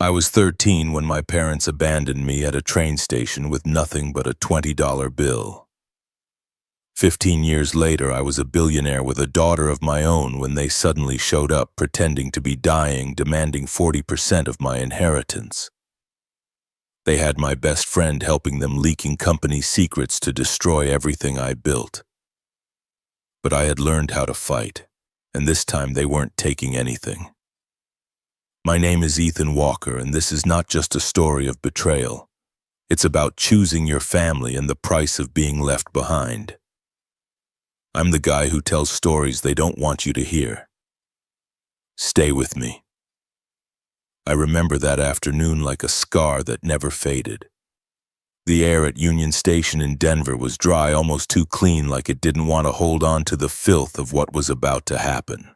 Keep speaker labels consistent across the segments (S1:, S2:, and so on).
S1: I was 13 when my parents abandoned me at a train station with nothing but a $20 bill. 15 years later, I was a billionaire with a daughter of my own when they suddenly showed up pretending to be dying, demanding 40% of my inheritance. They had my best friend helping them, leaking company secrets to destroy everything I built. But I had learned how to fight, and this time they weren't taking anything. My name is Ethan Walker, and this is not just a story of betrayal. It's about choosing your family and the price of being left behind. I'm the guy who tells stories they don't want you to hear. Stay with me. I remember that afternoon like a scar that never faded. The air at Union Station in Denver was dry, almost too clean, like it didn't want to hold on to the filth of what was about to happen.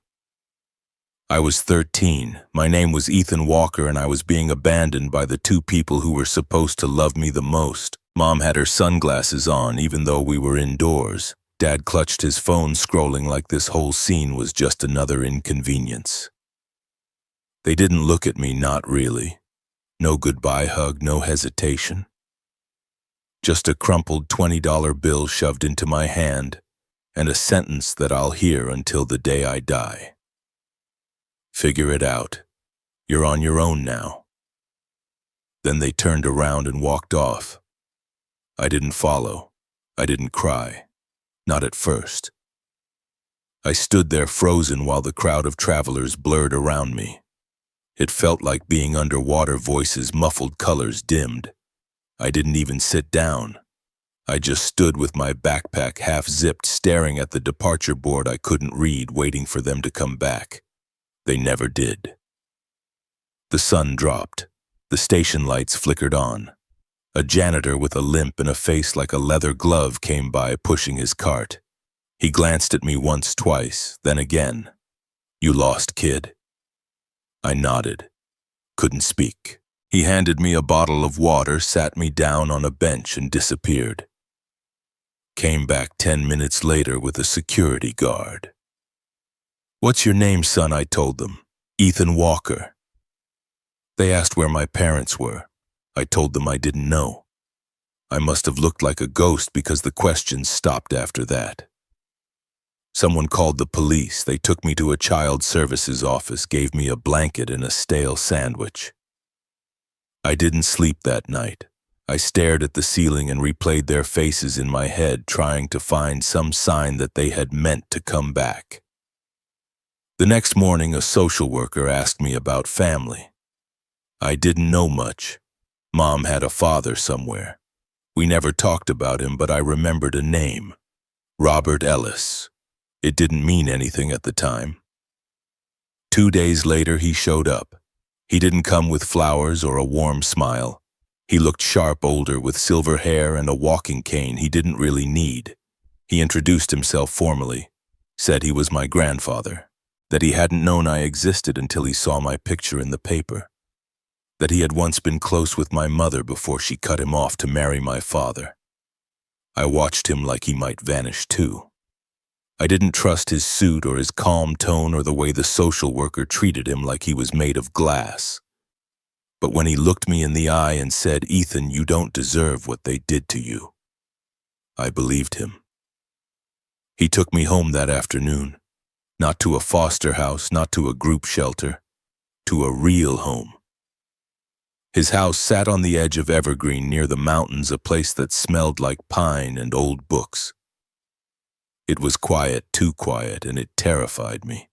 S1: I was 13, my name was Ethan Walker, and I was being abandoned by the two people who were supposed to love me the most. Mom had her sunglasses on, even though we were indoors. Dad clutched his phone, scrolling like this whole scene was just another inconvenience. They didn't look at me, not really. No goodbye hug, no hesitation. Just a crumpled $20 bill shoved into my hand, and a sentence that I'll hear until the day I die. Figure it out. You're on your own now. Then they turned around and walked off. I didn't follow. I didn't cry. Not at first. I stood there frozen while the crowd of travelers blurred around me. It felt like being underwater, voices muffled, colors dimmed. I didn't even sit down. I just stood with my backpack half zipped, staring at the departure board I couldn't read, waiting for them to come back. They never did. The sun dropped. The station lights flickered on. A janitor with a limp and a face like a leather glove came by, pushing his cart. He glanced at me once, twice, then again. "You lost, kid?" I nodded. Couldn't speak. He handed me a bottle of water, sat me down on a bench, and disappeared. Came back 10 minutes later with a security guard. "What's your name, son?" I told them. "Ethan Walker." They asked where my parents were. I told them I didn't know. I must have looked like a ghost because the questions stopped after that. Someone called the police. They took me to a child services office, gave me a blanket and a stale sandwich. I didn't sleep that night. I stared at the ceiling and replayed their faces in my head, trying to find some sign that they had meant to come back. The next morning, a social worker asked me about family. I didn't know much. Mom had a father somewhere. We never talked about him, but I remembered a name. Robert Ellis. It didn't mean anything at the time. 2 days later, he showed up. He didn't come with flowers or a warm smile. He looked sharp, older, with silver hair and a walking cane he didn't really need. He introduced himself formally, said he was my grandfather, that he hadn't known I existed until he saw my picture in the paper, that he had once been close with my mother before she cut him off to marry my father. I watched him like he might vanish too. I didn't trust his suit or his calm tone or the way the social worker treated him, like he was made of glass. But when he looked me in the eye and said, "Ethan, you don't deserve what they did to you," I believed him. He took me home that afternoon, not to a foster house, not to a group shelter, to a real home. His house sat on the edge of Evergreen near the mountains, a place that smelled like pine and old books. It was quiet, too quiet, and it terrified me.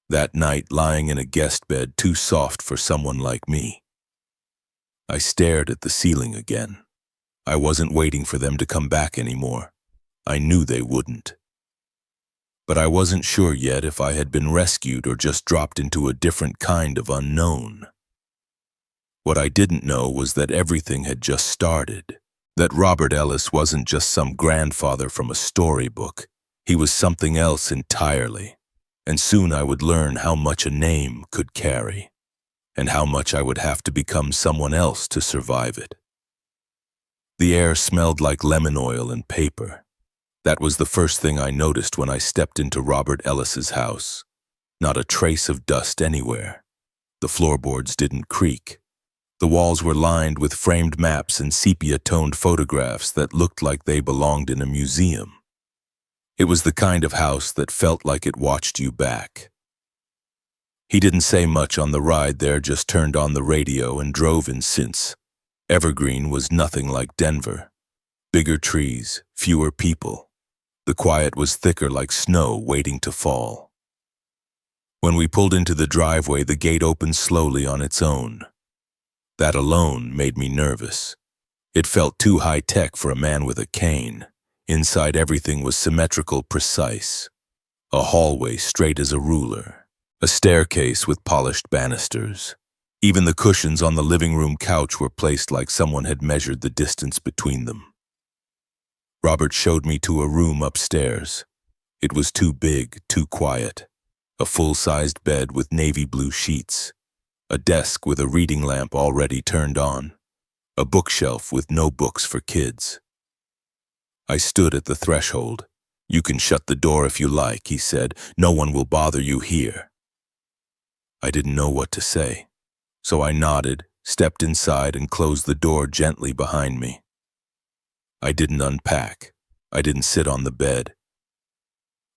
S1: That night, lying in a guest bed too soft for someone like me, I stared at the ceiling again. I wasn't waiting for them to come back anymore. I knew they wouldn't. But I wasn't sure yet if I had been rescued or just dropped into a different kind of unknown. What I didn't know was that everything had just started. That Robert Ellis wasn't just some grandfather from a storybook. He was something else entirely. And soon I would learn how much a name could carry, and how much I would have to become someone else to survive it. The air smelled like lemon oil and paper. That was the first thing I noticed when I stepped into Robert Ellis's house. Not a trace of dust anywhere. The floorboards didn't creak. The walls were lined with framed maps and sepia-toned photographs that looked like they belonged in a museum. It was the kind of house that felt like it watched you back. He didn't say much on the ride there, just turned on the radio and drove in since. Evergreen was nothing like Denver. Bigger trees, fewer people. The quiet was thicker, like snow waiting to fall. When we pulled into the driveway, the gate opened slowly on its own. That alone made me nervous. It felt too high-tech for a man with a cane. Inside, everything was symmetrical, precise. A hallway straight as a ruler. A staircase with polished banisters. Even the cushions on the living room couch were placed like someone had measured the distance between them. Robert showed me to a room upstairs. It was too big, too quiet. A full-sized bed with navy blue sheets. A desk with a reading lamp already turned on. A bookshelf with no books for kids. I stood at the threshold. "You can shut the door if you like," he said. "No one will bother you here." I didn't know what to say, so I nodded, stepped inside, and closed the door gently behind me. I didn't unpack. I didn't sit on the bed.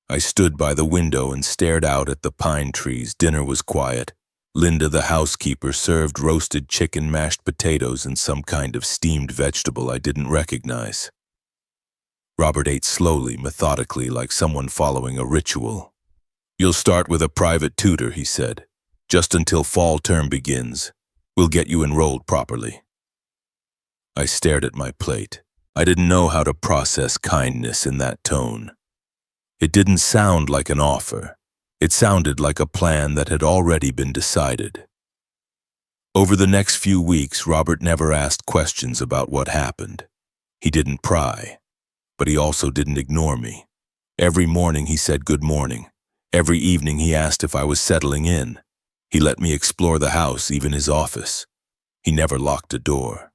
S1: I stood by the window and stared out at the pine trees. Dinner was quiet. Linda, the housekeeper, served roasted chicken, mashed potatoes, and some kind of steamed vegetable I didn't recognize. Robert ate slowly, methodically, like someone following a ritual. "You'll start with a private tutor," he said. "Just until fall term begins. We'll get you enrolled properly." I stared at my plate. I didn't know how to process kindness in that tone. It didn't sound like an offer. It sounded like a plan that had already been decided. Over the next few weeks, Robert never asked questions about what happened. He didn't pry, but he also didn't ignore me. Every morning he said good morning. Every evening he asked if I was settling in. He let me explore the house, even his office. He never locked a door.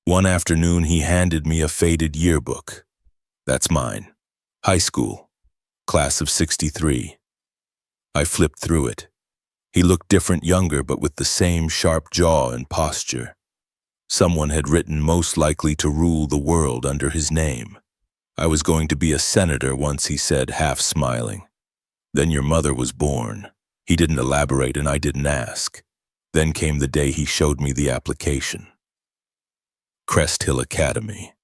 S1: One afternoon he handed me a faded yearbook. "That's mine. High school. Class of '63. I flipped through it. He looked different, younger, but with the same sharp jaw and posture. Someone had written "most likely to rule the world" under his name. I was going to be a senator once, he said, half smiling. Then your mother was born. He didn't elaborate and I didn't ask. Then came the day he showed me the application. Crest Hill Academy.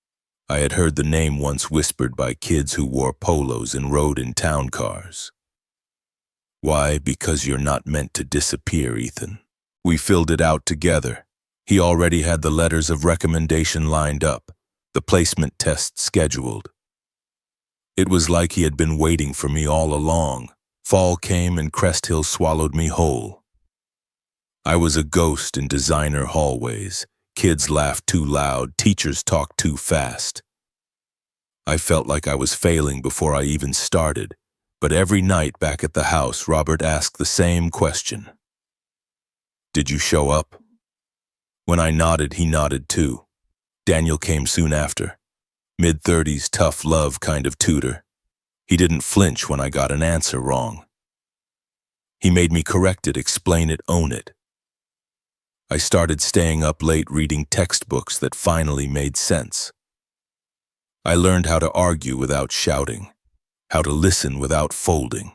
S1: I had heard the name once whispered by kids who wore polos and rode in town cars. "Why? Because you're not meant to disappear, Ethan." We filled it out together. He already had the letters of recommendation lined up, the placement test scheduled. It was like he had been waiting for me all along. Fall came and Crest Hill swallowed me whole. I was a ghost in designer hallways. Kids laughed too loud, teachers talked too fast. I felt like I was failing before I even started, but every night back at the house, Robert asked the same question. "Did you show up?" When I nodded, he nodded too. Daniel came soon after. Mid-30s, tough love kind of tutor. He didn't flinch when I got an answer wrong. He made me correct it, explain it, own it. I started staying up late reading textbooks that finally made sense. I learned how to argue without shouting, how to listen without folding.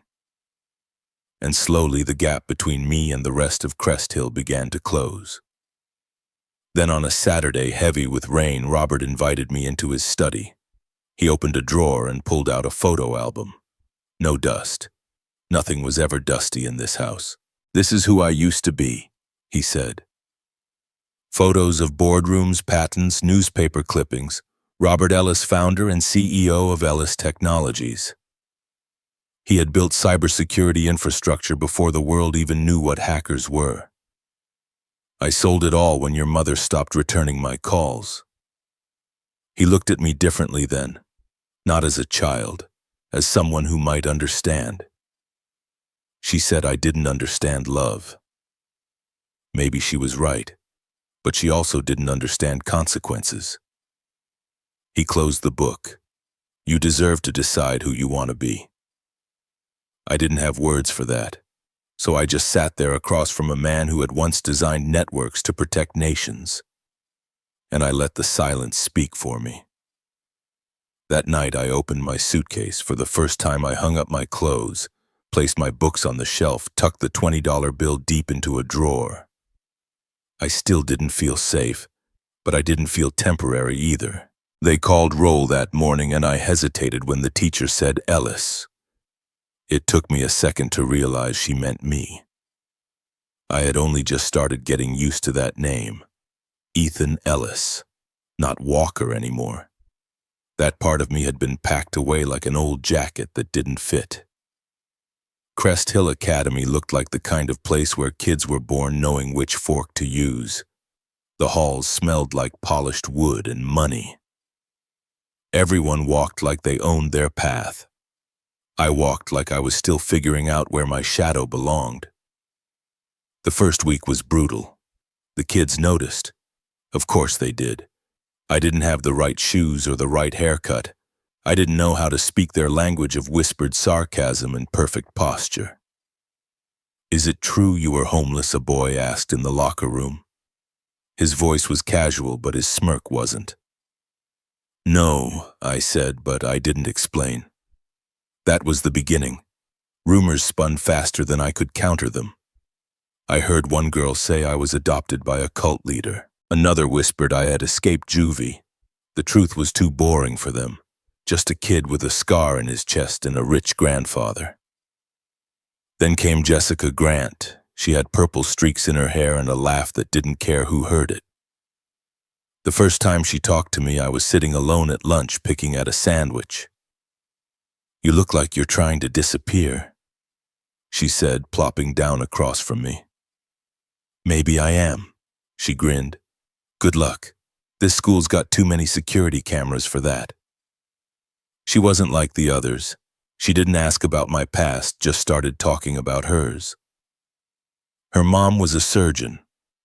S1: And slowly the gap between me and the rest of Crest Hill began to close. Then on a Saturday heavy with rain, Robert invited me into his study. He opened a drawer and pulled out a photo album. No dust. Nothing was ever dusty in this house. "This is who I used to be," he said. Photos of boardrooms, patents, newspaper clippings. Robert Ellis, founder and CEO of Ellis Technologies. He had built cybersecurity infrastructure before the world even knew what hackers were. "I sold it all when your mother stopped returning my calls." He looked at me differently then, not as a child, as someone who might understand. She said I didn't understand love. Maybe she was right, but she also didn't understand consequences. He closed the book. "You deserve to decide who you want to be." I didn't have words for that. so I just sat there across from a man who had once designed networks to protect nations. And I let the silence speak for me. That night I opened my suitcase. For the first time I hung up my clothes, placed my books on the shelf, tucked the $20 bill deep into a drawer. I still didn't feel safe, but I didn't feel temporary either. They called roll that morning and I hesitated when the teacher said Ellis. It took me a second to realize she meant me. I had only just started getting used to that name. Ethan Ellis, not Walker anymore. That part of me had been packed away like an old jacket that didn't fit. Crest Hill Academy looked like the kind of place where kids were born knowing which fork to use. The halls smelled like polished wood and money. Everyone walked like they owned their path. I walked like I was still figuring out where my shadow belonged. The first week was brutal. The kids noticed. Of course they did. I didn't have the right shoes or the right haircut. I didn't know how to speak their language of whispered sarcasm and perfect posture. "Is it true you were homeless?" a boy asked in the locker room. His voice was casual, but his smirk wasn't. "No," I said, but I didn't explain. That was the beginning. Rumors spun faster than I could counter them. I heard one girl say I was adopted by a cult leader. Another whispered I had escaped juvie. The truth was too boring for them. Just a kid with a scar in his chest and a rich grandfather. Then came Jessica Grant. She had purple streaks in her hair and a laugh that didn't care who heard it. The first time she talked to me, I was sitting alone at lunch picking at a sandwich. "You look like you're trying to disappear," she said, plopping down across from me. "Maybe I am," she grinned. "Good luck. This school's got too many security cameras for that." She wasn't like the others. She didn't ask about my past, just started talking about hers. Her mom was a surgeon,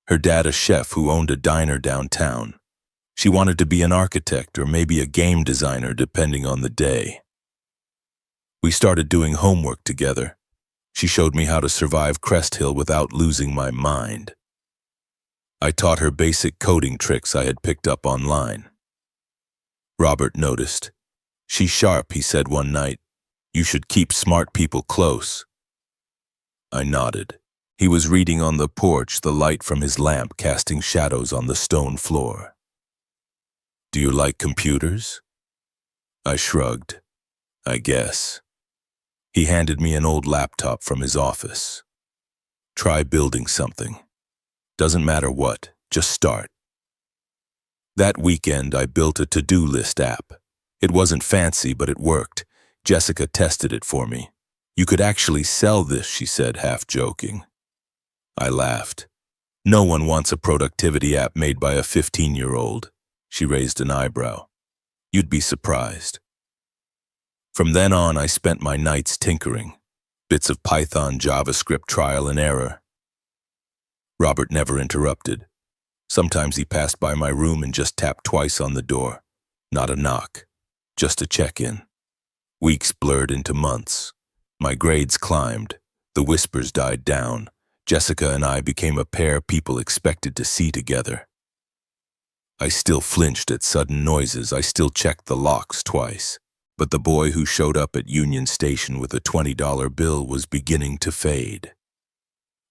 S1: her dad a chef who owned a diner downtown. She wanted to be an architect or maybe a game designer depending on the day. We started doing homework together. She showed me how to survive Crest Hill without losing my mind. I taught her basic coding tricks I had picked up online. Robert noticed. "She's sharp," he said one night. "You should keep smart people close." I nodded. He was reading on the porch, the light from his lamp casting shadows on the stone floor. "Do you like computers?" I shrugged. "I guess." He handed me an old laptop from his office. "Try building something. Doesn't matter what, just start." That weekend, I built a to-do list app. It wasn't fancy, but it worked. Jessica tested it for me. "You could actually sell this," she said, half joking. I laughed. "No one wants a productivity app made by a 15-year-old. She raised an eyebrow. "You'd be surprised." From then on, I spent my nights tinkering. Bits of Python, JavaScript, trial and error. Robert never interrupted. Sometimes he passed by my room and just tapped twice on the door. Not a knock. Just a check-in. Weeks blurred into months. My grades climbed. The whispers died down. Jessica and I became a pair people expected to see together. I still flinched at sudden noises. I still checked the locks twice. But the boy who showed up at Union Station with a $20 bill was beginning to fade.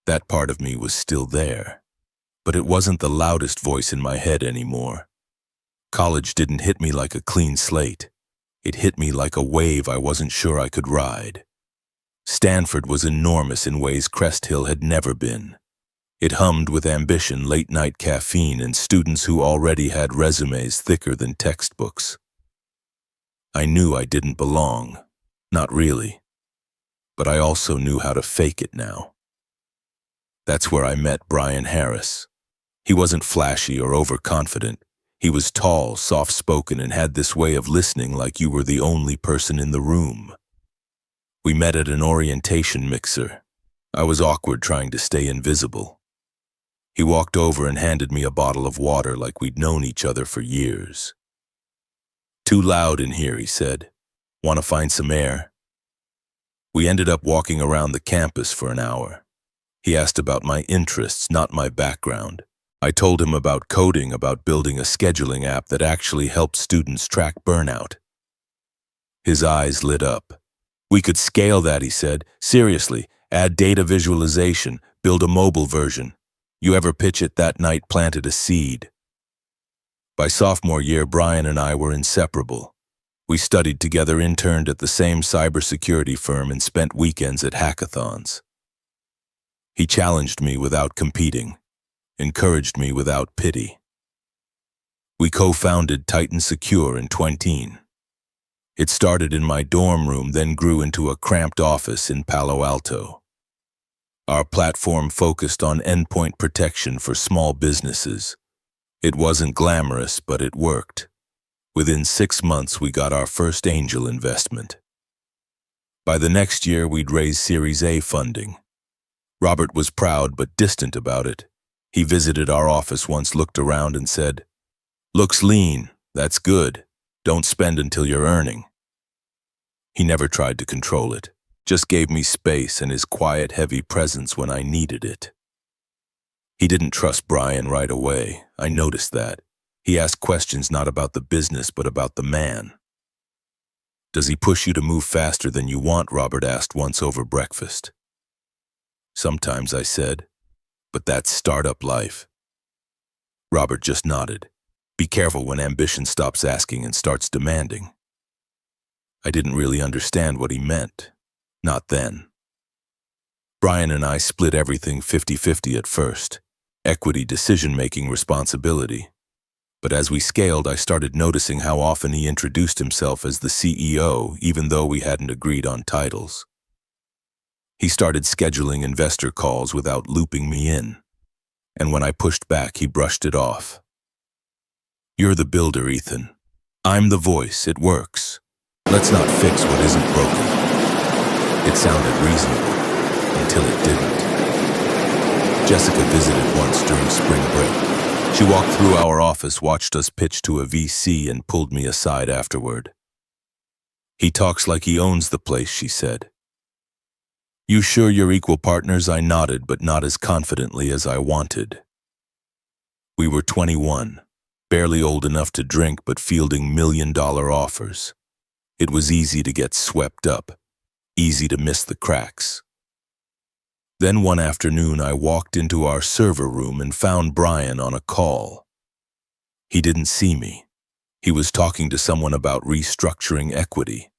S1: That part of me was still there. But it wasn't the loudest voice in my head anymore. College didn't hit me like a clean slate. It hit me like a wave I wasn't sure I could ride. Stanford was enormous in ways Crest Hill had never been. It hummed with ambition, late-night caffeine, and students who already had resumes thicker than textbooks. I knew I didn't belong. Not really. But I also knew how to fake it now. That's where I met Brian Harris. He wasn't flashy or overconfident. He was tall, soft-spoken, and had this way of listening like you were the only person in the room. We met at an orientation mixer. I was awkward trying to stay invisible. He walked over and handed me a bottle of water like we'd known each other for years. "Too loud in here," he said. "Want to find some air?" We ended up walking around the campus for an hour. He asked about my interests, not my background. I told him about coding, about building a scheduling app that actually helped students track burnout. His eyes lit up. We could scale that, he said. Seriously, add data visualization, build a mobile version. You ever pitch it that night planted a seed. By sophomore year, Brian and I were inseparable. We studied together, interned at the same cybersecurity firm, and spent weekends at hackathons. He challenged me without competing, encouraged me without pity. We co-founded Titan Secure in 2010. It started in my dorm room, then grew into a cramped office in Palo Alto. Our platform focused on endpoint protection for small businesses. It wasn't glamorous, but it worked. Within 6 months, we got our first angel investment. By the next year, we'd raised Series A funding. Robert was proud but distant about it. He visited our office once, looked around and said, "Looks lean, that's good. Don't spend until you're earning." He never tried to control it, just gave me space and his quiet, heavy presence when I needed it. He didn't trust Brian right away. I noticed that. He asked questions not about the business, but about the man. "Does he push you to move faster than you want?" Robert asked once over breakfast. "Sometimes," I said, "but that's startup life." Robert just nodded. Be careful when ambition stops asking and starts demanding. I didn't really understand what he meant. Not then. Brian and I split everything 50-50 at first. Equity, decision-making, responsibility. But as we scaled, I started noticing how often he introduced himself as the CEO, even though we hadn't agreed on titles. He started scheduling investor calls without looping me in. And when I pushed back, he brushed it off. "You're the builder, Ethan. I'm the voice. It works. Let's not fix what isn't broken." It sounded reasonable, until it didn't. Jessica visited once during spring break. She walked through our office, watched us pitch to a VC, and pulled me aside afterward. "He talks like he owns the place," she said. "You sure you're equal partners?" I nodded, but not as confidently as I wanted. We were 21, barely old enough to drink, but fielding million-dollar offers. It was easy to get swept up, easy to miss the cracks. Then one afternoon, I walked into our server room and found Brian on a call. He didn't see me. He was talking to someone about restructuring equity,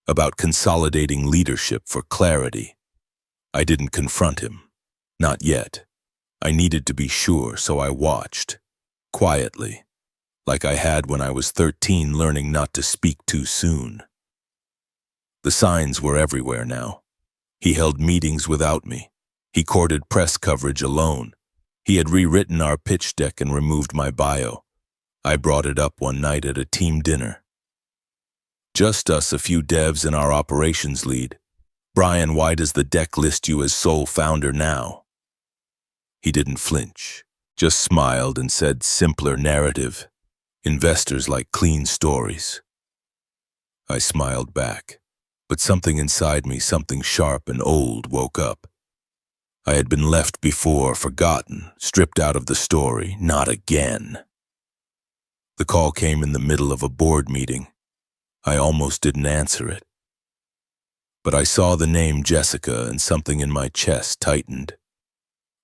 S1: about consolidating leadership for clarity. I didn't confront him. Not yet. I needed to be sure, so I watched, quietly, like I had when I was 13, learning not to speak too soon. The signs were everywhere now. He held meetings without me. He courted press coverage alone. He had rewritten our pitch deck and removed my bio. I brought it up one night at a team dinner. Just us, a few devs and our operations lead. "Brian, why does the deck list you as sole founder now?" He didn't flinch, just smiled and said, "Simpler narrative. Investors like clean stories." I smiled back, but something inside me, something sharp and old, woke up. I had been left before, forgotten, stripped out of the story. Not again. The call came in the middle of a board meeting. I almost didn't answer it. But I saw the name Jessica and something in my chest tightened.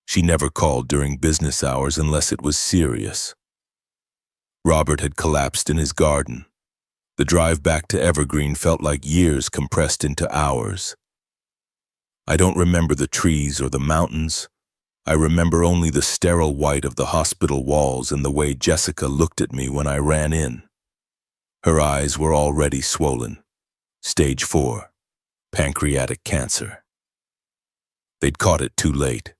S1: She never called during business hours unless it was serious. Robert had collapsed in his garden. The drive back to Evergreen felt like years compressed into hours. I don't remember the trees or the mountains. I remember only the sterile white of the hospital walls and the way Jessica looked at me when I ran in. Her eyes were already swollen. Stage 4, pancreatic cancer. They'd caught it too late.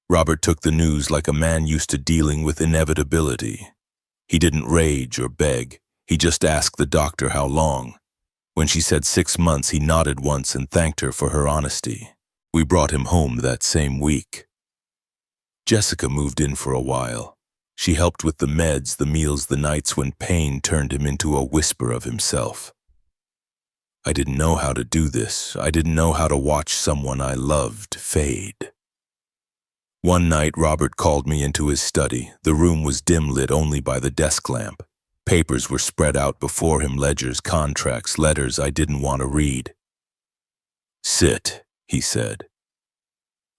S1: Robert took the news like a man used to dealing with inevitability. He didn't rage or beg. He just asked the doctor how long. When she said 6 months, he nodded once and thanked her for her honesty. We brought him home that same week. Jessica moved in for a while. She helped with the meds, the meals, the nights when pain turned him into a whisper of himself. I didn't know how to do this. I didn't know how to watch someone I loved fade. One night, Robert called me into his study. The room was dim-lit only by the desk lamp. Papers were spread out before him, ledgers, contracts, letters I didn't want to read. "Sit," he said.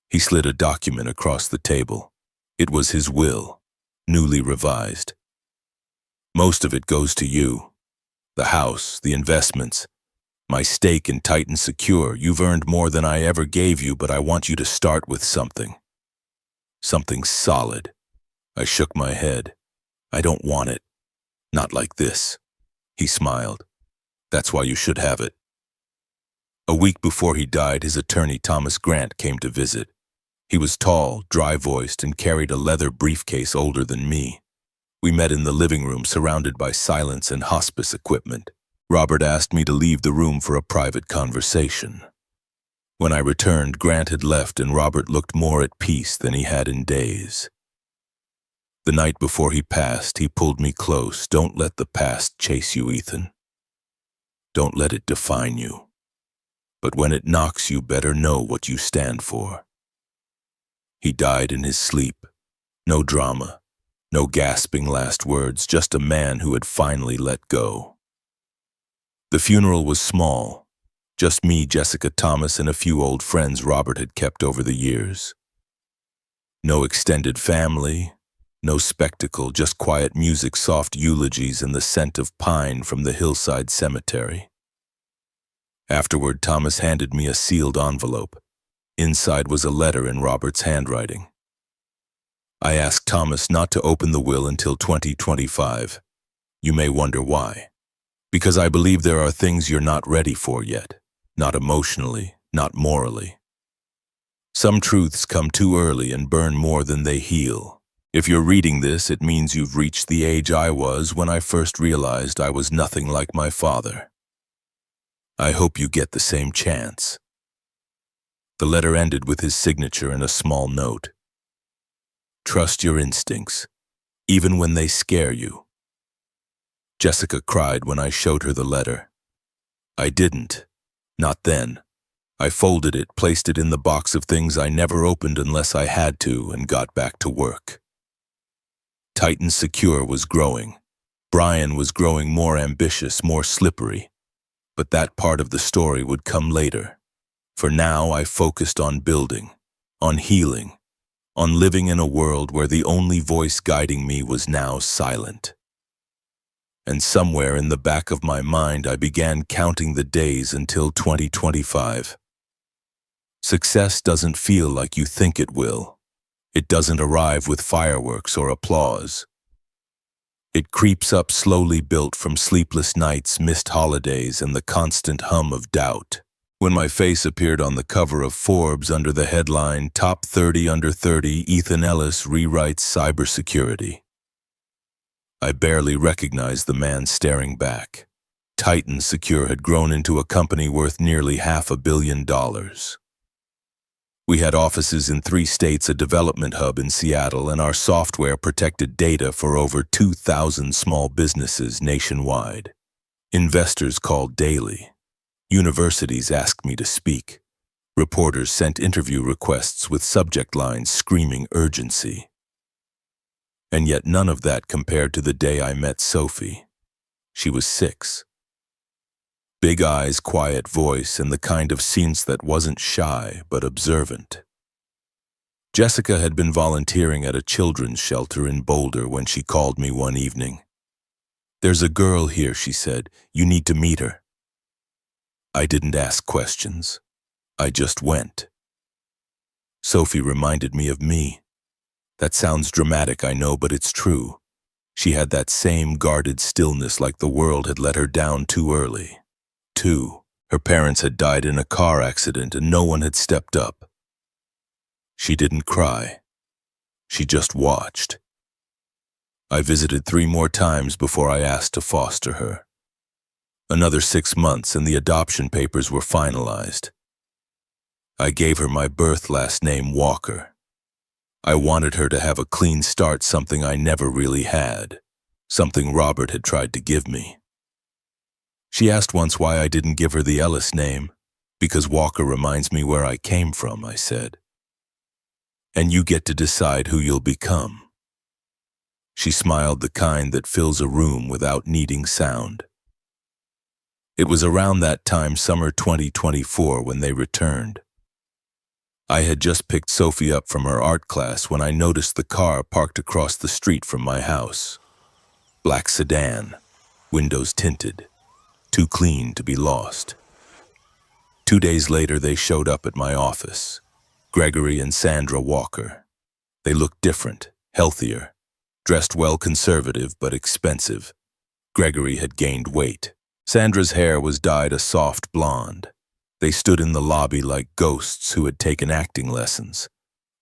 S1: He slid a document across the table. It was his will, newly revised. "Most of it goes to you. The house, the investments, my stake in Titan Secure. You've earned more than I ever gave you, but I want you to start with something. Something solid." I shook my head. "I don't want it. Not like this." He smiled. "That's why you should have it." A week before he died, his attorney Thomas Grant came to visit. He was tall, dry-voiced, and carried a leather briefcase older than me. We met in the living room, surrounded by silence and hospice equipment. Robert asked me to leave the room for a private conversation. When I returned, Grant had left, and Robert looked more at peace than he had in days. The night before he passed, he pulled me close. "Don't let the past chase you, Ethan. Don't let it define you. But when it knocks you, better know what you stand for." He died in his sleep. No drama, no gasping last words, just a man who had finally let go. The funeral was small. Just me, Jessica Thomas, and a few old friends Robert had kept over the years. No extended family, no spectacle, just quiet music, soft eulogies, and the scent of pine from the hillside cemetery. Afterward, Thomas handed me a sealed envelope. Inside was a letter in Robert's handwriting. I asked Thomas not to open the will until 2025. You may wonder why. Because I believe there are things you're not ready for yet. Not emotionally, not morally. Some truths come too early and burn more than they heal. If you're reading this, it means you've reached the age I was when I first realized I was nothing like my father. I hope you get the same chance. The letter ended with his signature and a small note. "Trust your instincts, even when they scare you." Jessica cried when I showed her the letter. I didn't. Not then. I folded it, placed it in the box of things I never opened unless I had to, and got back to work. Titan Secure was growing. Brian was growing more ambitious, more slippery. But that part of the story would come later. For now, I focused on building, on healing, on living in a world where the only voice guiding me was now silent. And somewhere in the back of my mind, I began counting the days until 2025. Success doesn't feel like you think it will. It doesn't arrive with fireworks or applause. It creeps up slowly, built from sleepless nights, missed holidays, and the constant hum of doubt. When my face appeared on the cover of Forbes under the headline, "Top 30 Under 30, Ethan Ellis Rewrites Cybersecurity," I barely recognized the man staring back. Titan Secure had grown into a company worth nearly $500 million. We had offices in 3 states, a development hub in Seattle, and our software protected data for over 2,000 small businesses nationwide. Investors called daily. Universities asked me to speak. Reporters sent interview requests with subject lines screaming urgency. And yet none of that compared to the day I met Sophie. She was 6. Big eyes, quiet voice, and the kind of sense that wasn't shy but observant. Jessica had been volunteering at a children's shelter in Boulder when she called me one evening. "There's a girl here," she said. "You need to meet her." I didn't ask questions. I just went. Sophie reminded me of me. That sounds dramatic, I know, but it's true. She had that same guarded stillness, like the world had let her down too early. Her parents had died in a car accident and no one had stepped up. She didn't cry. She just watched. I visited 3 more times before I asked to foster her. Another 6 months and the adoption papers were finalized. I gave her my birth last name, Walker. I wanted her to have a clean start, something I never really had, something Robert had tried to give me. She asked once why I didn't give her the Ellis name. "Because Walker reminds me where I came from," I said. and you get to decide who you'll become." She smiled, the kind that fills a room without needing sound. It was around that time, summer 2024, when they returned. I had just picked Sophie up from her art class when I noticed the car parked across the street from my house. Black sedan, windows tinted, too clean to be lost. 2 days later, they showed up at my office. Gregory and Sandra Walker. They looked different, healthier, dressed well, conservative but expensive. Gregory had gained weight. Sandra's hair was dyed a soft blonde. They stood in the lobby like ghosts who had taken acting lessons.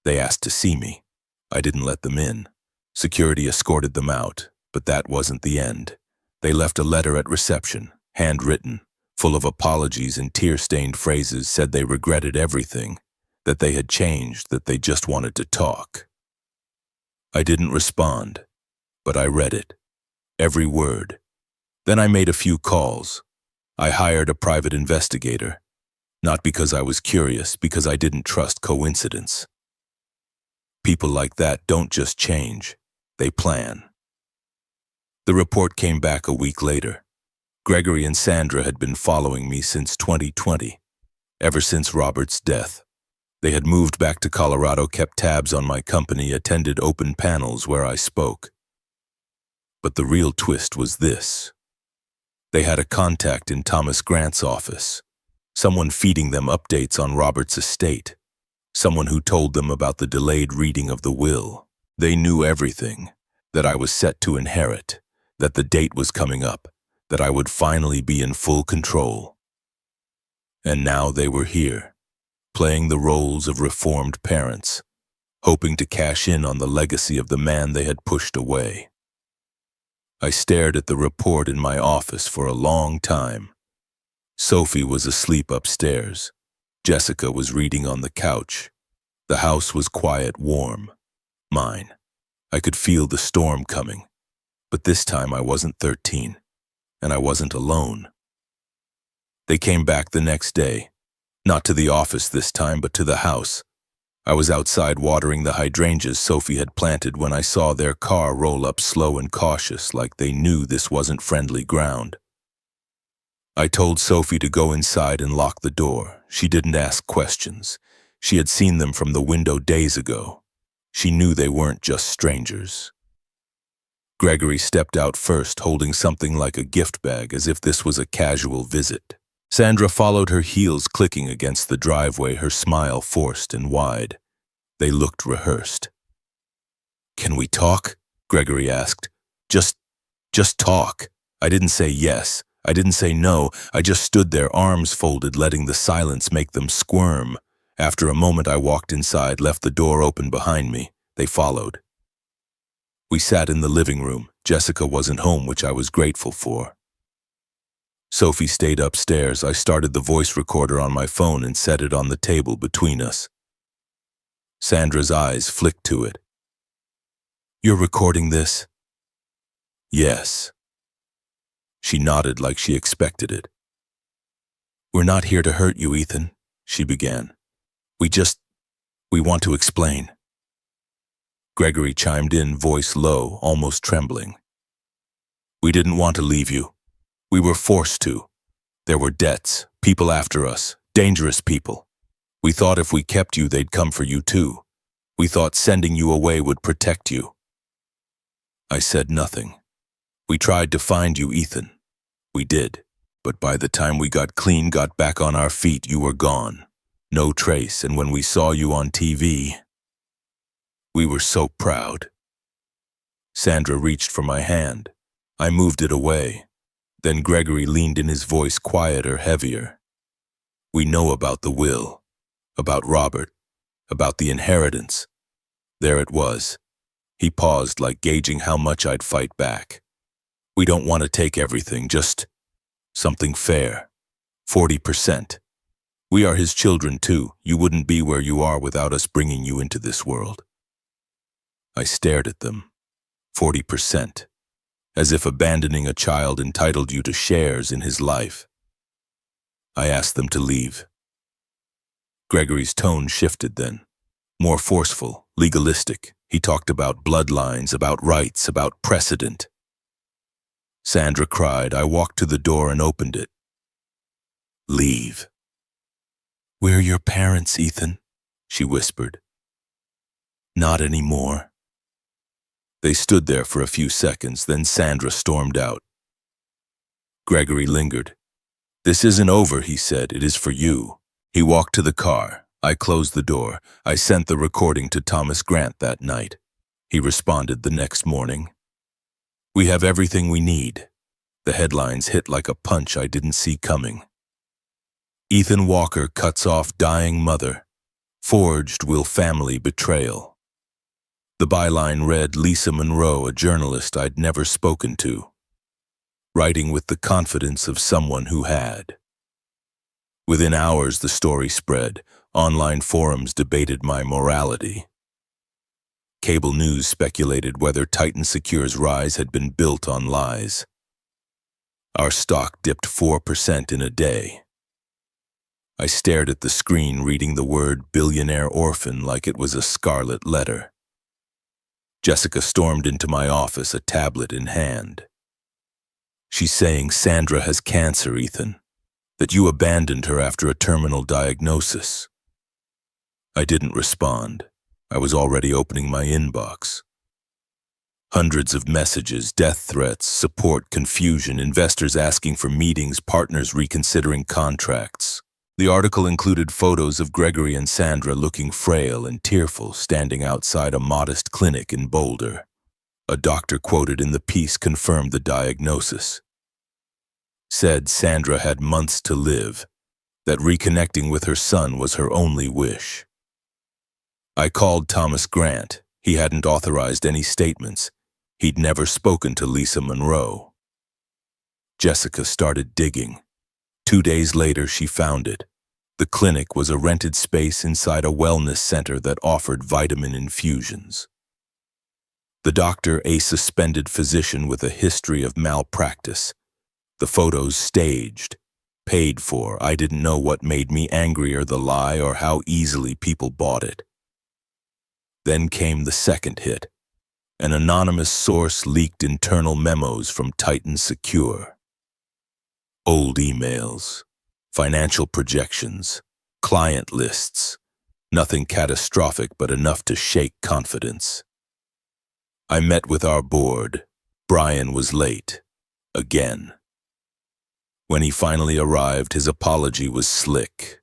S1: They asked to see me. I didn't let them in. Security escorted them out, but that wasn't the end. They left a letter at reception, handwritten, full of apologies and tear-stained phrases. Said they regretted everything, that they had changed, that they just wanted to talk. I didn't respond, but I read it, every word. Then I made a few calls. I hired a private investigator. Not because I was curious, because I didn't trust coincidence. People like that don't just change, they plan. The report came back a week later. Gregory and Sandra had been following me since 2020, ever since Robert's death. They had moved back to Colorado, kept tabs on my company, attended open panels where I spoke. But the real twist was this. They had a contact in Thomas Grant's office. Someone feeding them updates on Robert's estate. Someone who told them about the delayed reading of the will. They knew everything, that I was set to inherit, that the date was coming up, that I would finally be in full control. And now they were here, playing the roles of reformed parents, hoping to cash in on the legacy of the man they had pushed away. I stared at the report in my office for a long time. Sophie was asleep upstairs. Jessica was reading on the couch. The house was quiet, warm. Mine. I could feel the storm coming. But this time I wasn't 13, and I wasn't alone. They came back the next day. Not to the office this time, but to the house. I was outside watering the hydrangeas Sophie had planted when I saw their car roll up slow and cautious, like they knew this wasn't friendly ground. I told Sophie to go inside and lock the door. She didn't ask questions. She had seen them from the window days ago. She knew they weren't just strangers. Gregory stepped out first, holding something like a gift bag, as if this was a casual visit. Sandra followed, her heels clicking against the driveway, her smile forced and wide. They looked rehearsed. "Can we talk?" Gregory asked. Just talk." I didn't say yes. I didn't say no. I just stood there, arms folded, letting the silence make them squirm. After a moment, I walked inside, left the door open behind me. They followed. We sat in the living room. Jessica wasn't home, which I was grateful for. Sophie stayed upstairs. I started the voice recorder on my phone and set it on the table between us. Sandra's eyes flicked to it. "You're recording this?" "Yes." She nodded like she expected it. "We're not here to hurt you, Ethan," she began. We want to explain." Gregory chimed in, voice low, almost trembling. "We didn't want to leave you. We were forced to. There were debts, people after us, dangerous people. We thought if we kept you, they'd come for you too. We thought sending you away would protect you." I said nothing. "We tried to find you, Ethan. We did. But by the time we got clean, got back on our feet, you were gone. No trace, and when we saw you on TV, we were so proud." Sandra reached for my hand. I moved it away. Then Gregory leaned in, his voice quieter, heavier. "We know about the will, about Robert, about the inheritance." There it was. He paused, like gauging how much I'd fight back. "We don't want to take everything, just something fair. 40%. We are his children too. You wouldn't be where you are without us bringing you into this world." I stared at them. 40%. As if abandoning a child entitled you to shares in his life. I asked them to leave. Gregory's tone shifted then. More forceful, legalistic. He talked about bloodlines, about rights, about precedent. Sandra cried. I walked to the door and opened it. Leave. We're your parents, Ethan, she whispered. Not anymore. They stood there for a few seconds, then Sandra stormed out. Gregory lingered. This isn't over, he said. It is for you. He walked to the car. I closed the door. I sent the recording to Thomas Grant that night. He responded the next morning. We have everything we need. The headlines hit like a punch I didn't see coming. Ethan Walker cuts off dying mother. Forged will family betrayal. The byline read Lisa Monroe, a journalist I'd never spoken to, writing with the confidence of someone who had. Within hours, the story spread. Online forums debated my morality. Cable news speculated whether Titan Secure's rise had been built on lies. Our stock dipped 4% in a day. I stared at the screen, reading the word billionaire orphan like it was a scarlet letter. Jessica stormed into my office, a tablet in hand. She's saying Sandra has cancer, Ethan, that you abandoned her after a terminal diagnosis. I didn't respond. I was already opening my inbox. Hundreds of messages, death threats, support, confusion, investors asking for meetings, partners reconsidering contracts. The article included photos of Gregory and Sandra looking frail and tearful, standing outside a modest clinic in Boulder. A doctor quoted in the piece confirmed the diagnosis. Said Sandra had months to live, that reconnecting with her son was her only wish. I called Thomas Grant. He hadn't authorized any statements. He'd never spoken to Lisa Monroe. Jessica started digging. 2 days later, she found it. The clinic was a rented space inside a wellness center that offered vitamin infusions. The doctor, a suspended physician with a history of malpractice. The photos staged, paid for. I didn't know what made me angrier, the lie or how easily people bought it. Then came the second hit. An anonymous source leaked internal memos from Titan Secure. Old emails, financial projections, client lists. Nothing catastrophic, but enough to shake confidence. I met with our board. Brian was late. Again. When he finally arrived, his apology was slick.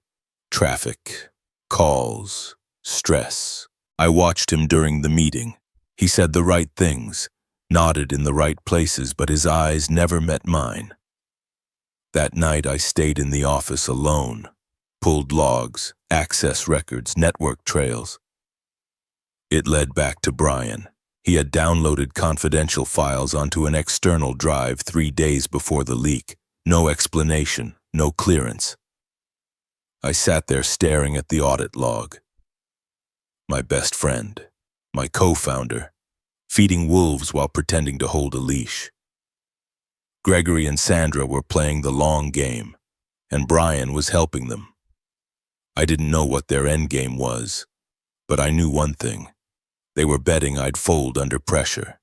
S1: Traffic, calls, stress. I watched him during the meeting. He said the right things, nodded in the right places, but his eyes never met mine. That night I stayed in the office alone, pulled logs, access records, network trails. It led back to Brian. He had downloaded confidential files onto an external drive 3 days before the leak. No explanation, no clearance. I sat there staring at the audit log. My best friend, my co-founder, feeding wolves while pretending to hold a leash. Gregory and Sandra were playing the long game, and Brian was helping them. I didn't know what their end game was, but I knew one thing. They were betting I'd fold under pressure.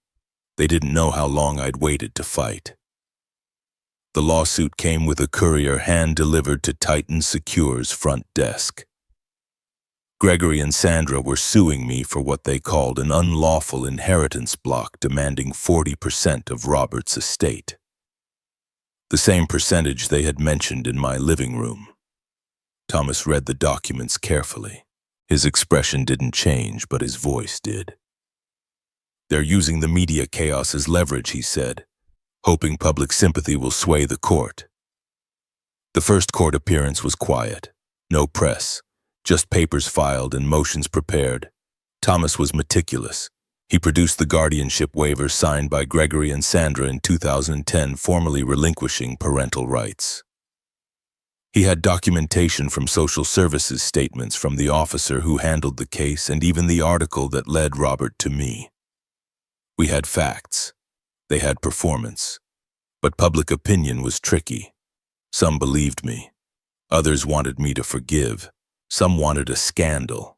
S1: They didn't know how long I'd waited to fight. The lawsuit came with a courier hand-delivered to Titan Secure's front desk. Gregory and Sandra were suing me for what they called an unlawful inheritance block, demanding 40% of Robert's estate. The same percentage they had mentioned in my living room. Thomas read the documents carefully. His expression didn't change, but his voice did. They're using the media chaos as leverage, he said, hoping public sympathy will sway the court. The first court appearance was quiet. No press, just papers filed and motions prepared. Thomas was meticulous. He produced the guardianship waiver signed by Gregory and Sandra in 2010, formally relinquishing parental rights. He had documentation from social services statements from the officer who handled the case and even the article that led Robert to me. We had facts. They had performance. But public opinion was tricky. Some believed me. Others wanted me to forgive. Some wanted a scandal.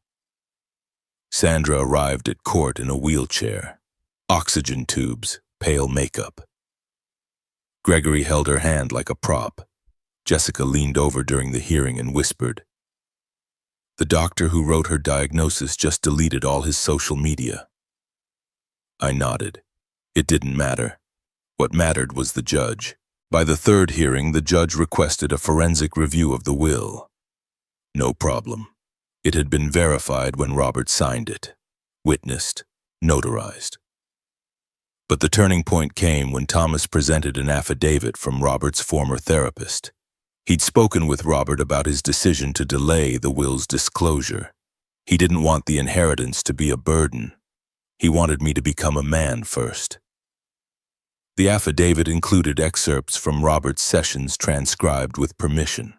S1: Sandra arrived at court in a wheelchair. Oxygen tubes, pale makeup. Gregory held her hand like a prop. Jessica leaned over during the hearing and whispered. The doctor who wrote her diagnosis just deleted all his social media. I nodded. It didn't matter. What mattered was the judge. By the third hearing, the judge requested a forensic review of the will. No problem. It had been verified when Robert signed it, witnessed, notarized. But the turning point came when Thomas presented an affidavit from Robert's former therapist. He'd spoken with Robert about his decision to delay the will's disclosure. He didn't want the inheritance to be a burden. He wanted me to become a man first. The affidavit included excerpts from Robert's sessions transcribed with permission.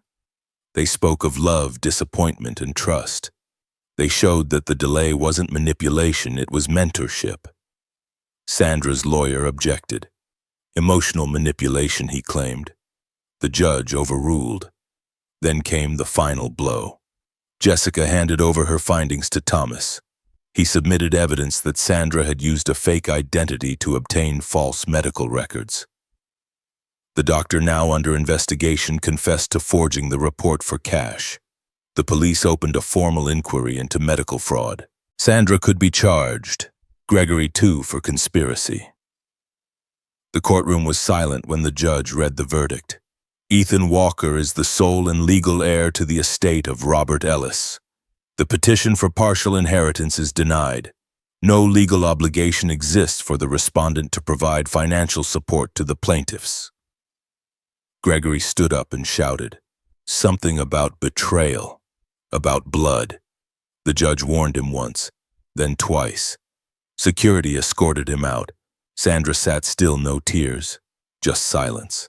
S1: They spoke of love, disappointment, and trust. They showed that the delay wasn't manipulation, it was mentorship. Sandra's lawyer objected. Emotional manipulation, he claimed. The judge overruled. Then came the final blow. Jessica handed over her findings to Thomas. He submitted evidence that Sandra had used a fake identity to obtain false medical records. The doctor, now under investigation, confessed to forging the report for cash. The police opened a formal inquiry into medical fraud. Sandra could be charged. Gregory, too, for conspiracy. The courtroom was silent when the judge read the verdict. Ethan Walker is the sole and legal heir to the estate of Robert Ellis. The petition for partial inheritance is denied. No legal obligation exists for the respondent to provide financial support to the plaintiffs. Gregory stood up and shouted, something about betrayal, about blood. The judge warned him once, then twice. Security escorted him out. Sandra sat still, no tears, just silence.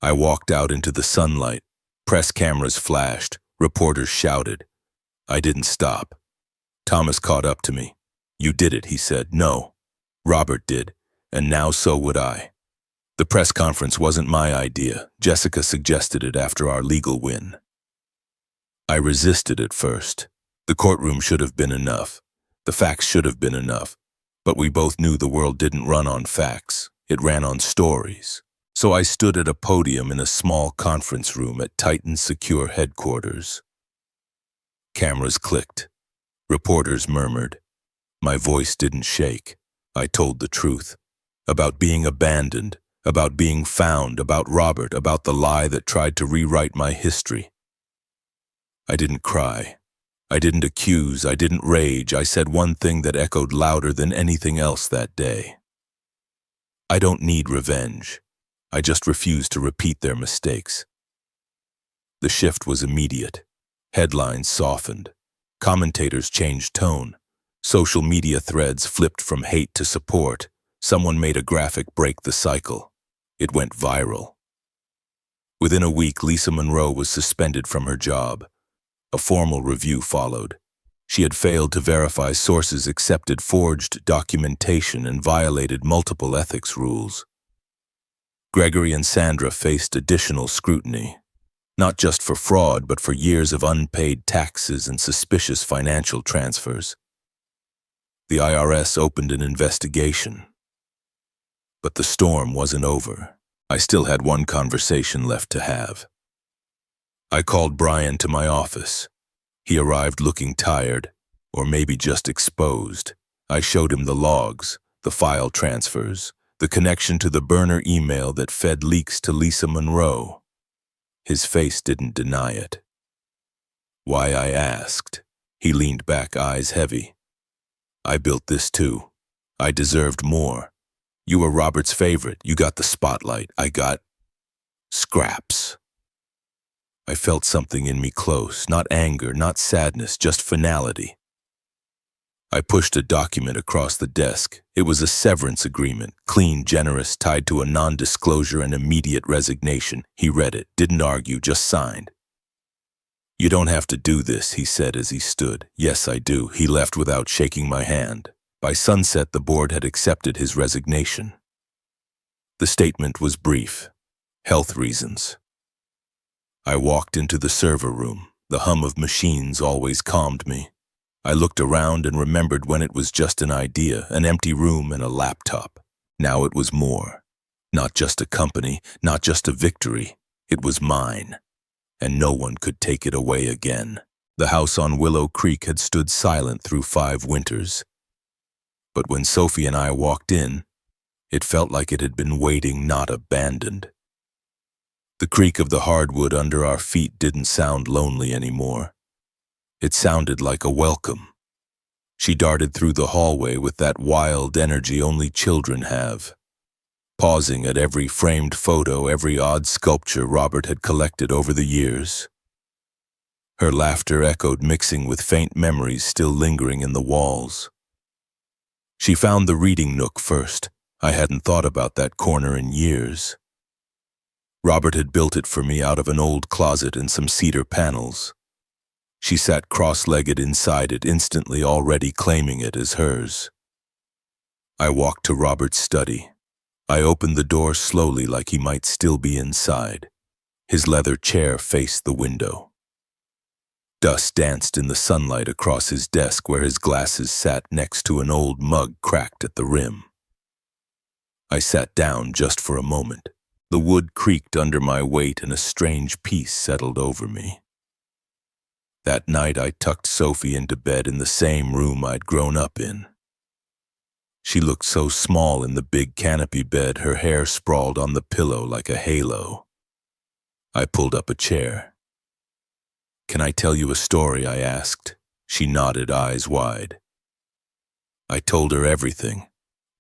S1: I walked out into the sunlight. Press cameras flashed. Reporters shouted. I didn't stop. Thomas caught up to me. You did it, he said. No. Robert did, and now so would I. The press conference wasn't my idea. Jessica suggested it after our legal win. I resisted at first. The courtroom should have been enough. The facts should have been enough. But we both knew the world didn't run on facts. It ran on stories. So I stood at a podium in a small conference room at Titan's secure headquarters. Cameras clicked. Reporters murmured. My voice didn't shake. I told the truth. About being abandoned, about being found, about Robert, about the lie that tried to rewrite my history. I didn't cry. I didn't accuse. I didn't rage. I said one thing that echoed louder than anything else that day. I don't need revenge. I just refuse to repeat their mistakes. The shift was immediate. Headlines softened. Commentators changed tone. Social media threads flipped from hate to support. Someone made a graphic break the cycle. It went viral. Within a week, Lisa Monroe was suspended from her job. A formal review followed. She had failed to verify sources, accepted forged documentation, and violated multiple ethics rules. Gregory and Sandra faced additional scrutiny. Not just for fraud, but for years of unpaid taxes and suspicious financial transfers. The IRS opened an investigation. But the storm wasn't over. I still had one conversation left to have. I called Brian to my office. He arrived looking tired, or maybe just exposed. I showed him the logs, the file transfers, the connection to the burner email that fed leaks to Lisa Monroe. His face didn't deny it. Why, I asked. He leaned back, eyes heavy. I built this too. I deserved more. You were Robert's favorite. You got the spotlight. I got scraps. I felt something in me close, not anger, not sadness, just finality. I pushed a document across the desk. It was a severance agreement, clean, generous, tied to a non-disclosure and immediate resignation. He read it, didn't argue, just signed. You don't have to do this, he said as he stood. Yes, I do. He left without shaking my hand. By sunset, the board had accepted his resignation. The statement was brief. Health reasons. I walked into the server room. The hum of machines always calmed me. I looked around and remembered when it was just an idea, an empty room and a laptop. Now it was more. Not just a company, not just a victory. It was mine, and no one could take it away again. The house on Willow Creek had stood silent through 5 winters. But when Sophie and I walked in, it felt like it had been waiting, not abandoned. The creak of the hardwood under our feet didn't sound lonely anymore. It sounded like a welcome. She darted through the hallway with that wild energy only children have, pausing at every framed photo, every odd sculpture Robert had collected over the years. Her laughter echoed, mixing with faint memories still lingering in the walls. She found the reading nook first. I hadn't thought about that corner in years. Robert had built it for me out of an old closet and some cedar panels. She sat cross-legged inside it, instantly already claiming it as hers. I walked to Robert's study. I opened the door slowly, like he might still be inside. His leather chair faced the window. Dust danced in the sunlight across his desk where his glasses sat next to an old mug cracked at the rim. I sat down just for a moment. The wood creaked under my weight and a strange peace settled over me. That night I tucked Sophie into bed in the same room I'd grown up in. She looked so small in the big canopy bed, her hair sprawled on the pillow like a halo. I pulled up a chair. "Can I tell you a story?" I asked. She nodded, eyes wide. I told her everything.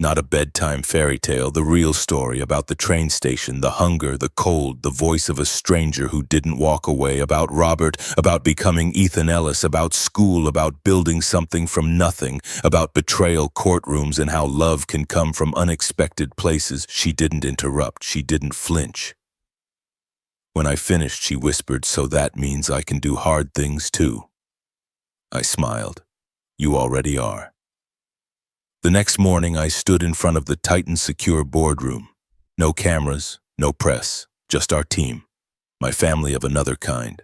S1: Not a bedtime fairy tale, the real story about the train station, the hunger, the cold, the voice of a stranger who didn't walk away, about Robert, about becoming Ethan Ellis, about school, about building something from nothing, about betrayal, courtrooms, and how love can come from unexpected places. She didn't interrupt, she didn't flinch. When I finished, she whispered, "So that means I can do hard things too." I smiled. "You already are." The next morning, I stood in front of the Titan Secure boardroom. No cameras, no press, just our team, my family of another kind.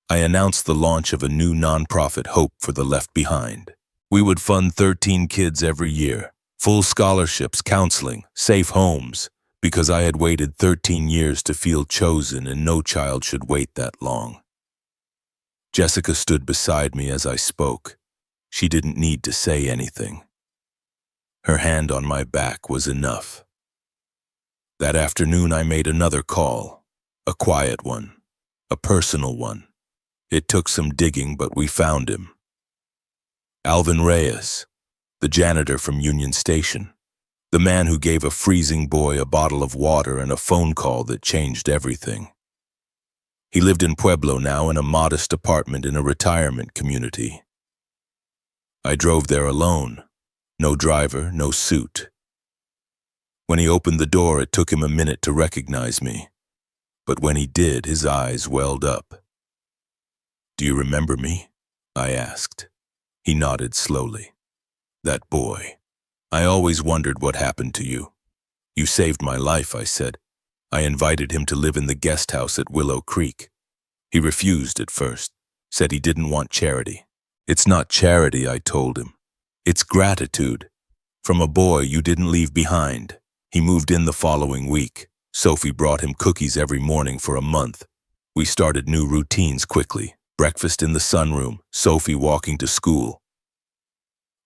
S1: I announced the launch of a new nonprofit, Hope for the Left Behind. We would fund 13 kids every year, full scholarships, counseling, safe homes, because I had waited 13 years to feel chosen, and no child should wait that long. Jessica stood beside me as I spoke. She didn't need to say anything. Her hand on my back was enough. That afternoon I made another call, a quiet one, a personal one. It took some digging, but we found him. Alvin Reyes, the janitor from Union Station, the man who gave a freezing boy a bottle of water and a phone call that changed everything. He lived in Pueblo now, in a modest apartment in a retirement community. I drove there alone. No driver, no suit. When he opened the door, it took him a minute to recognize me. But when he did, his eyes welled up. "Do you remember me?" I asked. He nodded slowly. "That boy. I always wondered what happened to you." "You saved my life," I said. "I invited him to live in the guest house at Willow Creek. He refused at first, said he didn't want charity." "It's not charity," I told him. "It's gratitude. From a boy you didn't leave behind." He moved in the following week. Sophie brought him cookies every morning for a month. We started new routines quickly. Breakfast in the sunroom, Sophie walking to school.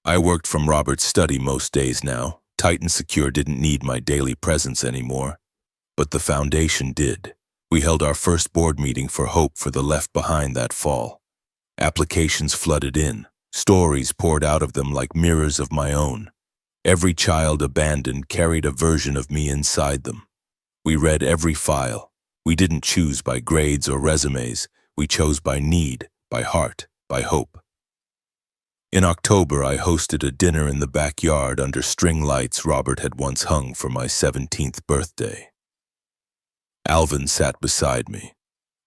S1: I worked from Robert's study most days now. Titan Secure didn't need my daily presence anymore. But the foundation did. We held our first board meeting for Hope for the Left Behind that fall. Applications flooded in. Stories poured out of them like mirrors of my own. Every child abandoned carried a version of me inside them. We read every file. We didn't choose by grades or resumes. We chose by need, by heart, by hope. In October, I hosted a dinner in the backyard under string lights Robert had once hung for my 17th birthday. Alvin sat beside me.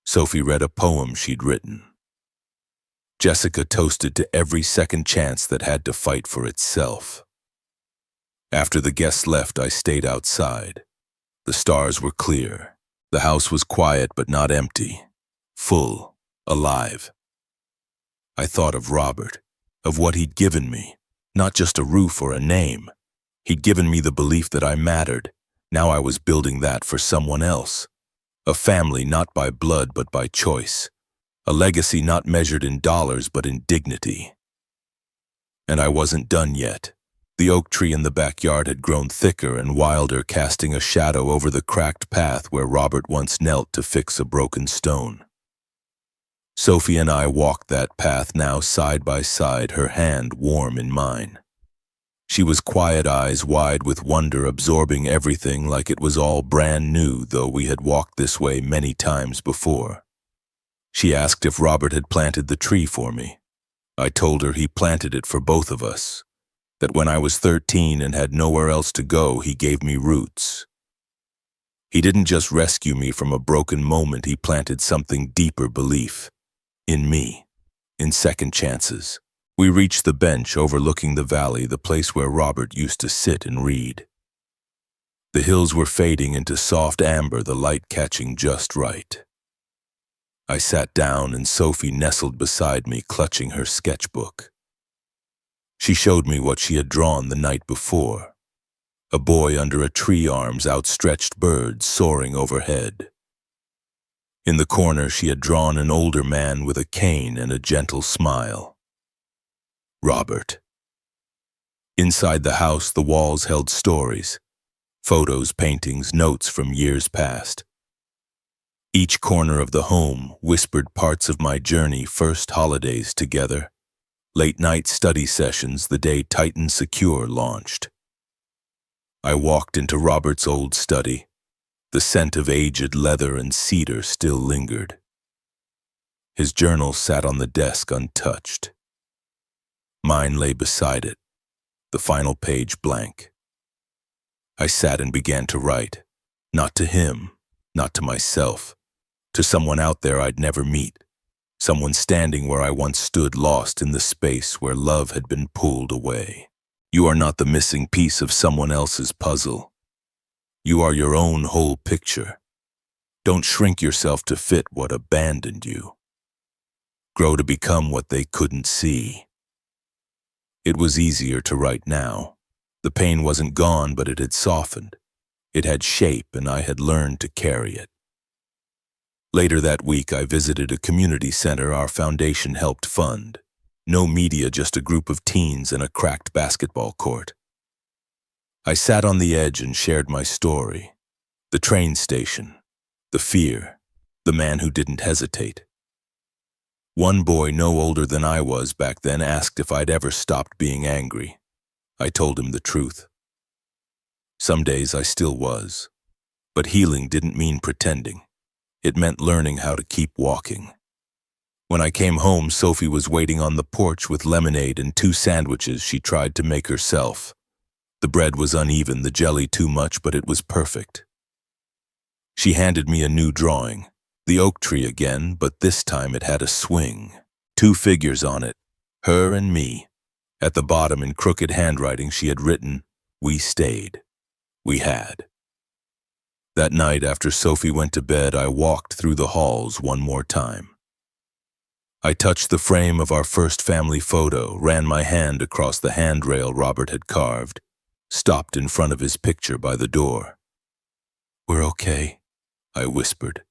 S1: Sophie read a poem she'd written. Jessica toasted to every second chance that had to fight for itself. After the guests left, I stayed outside. The stars were clear. The house was quiet but not empty. Full, alive. I thought of Robert, of what he'd given me, not just a roof or a name. He'd given me the belief that I mattered. Now I was building that for someone else. A family not by blood but by choice. A legacy not measured in dollars but in dignity. And I wasn't done yet. The oak tree in the backyard had grown thicker and wilder, casting a shadow over the cracked path where Robert once knelt to fix a broken stone. Sophie and I walked that path now side by side, her hand warm in mine. She was quiet, eyes wide with wonder, absorbing everything like it was all brand new, though we had walked this way many times before. She asked if Robert had planted the tree for me. I told her he planted it for both of us, that when I was 13 and had nowhere else to go, he gave me roots. He didn't just rescue me from a broken moment, he planted something deeper, belief. In me, in second chances. We reached the bench overlooking the valley, the place where Robert used to sit and read. The hills were fading into soft amber, the light catching just right. I sat down and Sophie nestled beside me, clutching her sketchbook. She showed me what she had drawn the night before. A boy under a tree, arms outstretched, birds soaring overhead. In the corner, she had drawn an older man with a cane and a gentle smile. Robert. Inside the house, the walls held stories, photos, paintings, notes from years past. Each corner of the home whispered parts of my journey, first holidays together, late-night study sessions the day Titan Secure launched. I walked into Robert's old study. The scent of aged leather and cedar still lingered. His journal sat on the desk untouched. Mine lay beside it, the final page blank. I sat and began to write, not to him, not to myself, to someone out there I'd never meet, someone standing where I once stood, lost in the space where love had been pulled away. You are not the missing piece of someone else's puzzle. You are your own whole picture. Don't shrink yourself to fit what abandoned you. Grow to become what they couldn't see. It was easier to write now. The pain wasn't gone, but it had softened. It had shape, and I had learned to carry it. Later that week, I visited a community center our foundation helped fund. No media, just a group of teens and a cracked basketball court. I sat on the edge and shared my story. The train station, the fear, the man who didn't hesitate. One boy, no older than I was back then, asked if I'd ever stopped being angry. I told him the truth. Some days I still was. But healing didn't mean pretending. It meant learning how to keep walking. When I came home, Sophie was waiting on the porch with lemonade and 2 sandwiches she tried to make herself. The bread was uneven, the jelly too much, but it was perfect. She handed me a new drawing, the oak tree again, but this time it had a swing. 2 figures on it, her and me. At the bottom, in crooked handwriting, she had written, "We stayed. We had." That night, after Sophie went to bed, I walked through the halls one more time. I touched the frame of our first family photo, ran my hand across the handrail Robert had carved, stopped in front of his picture by the door. "We're okay," I whispered,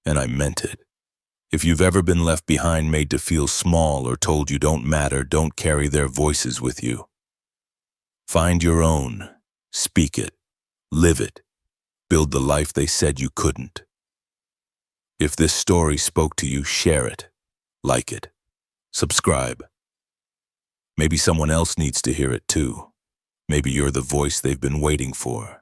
S1: and I meant it. If you've ever been left behind, made to feel small, or told you don't matter, don't carry their voices with you. Find your own, speak it, live it, build the life they said you couldn't. If this story spoke to you, share it, like it, subscribe. Maybe someone else needs to hear it too. Maybe you're the voice they've been waiting for.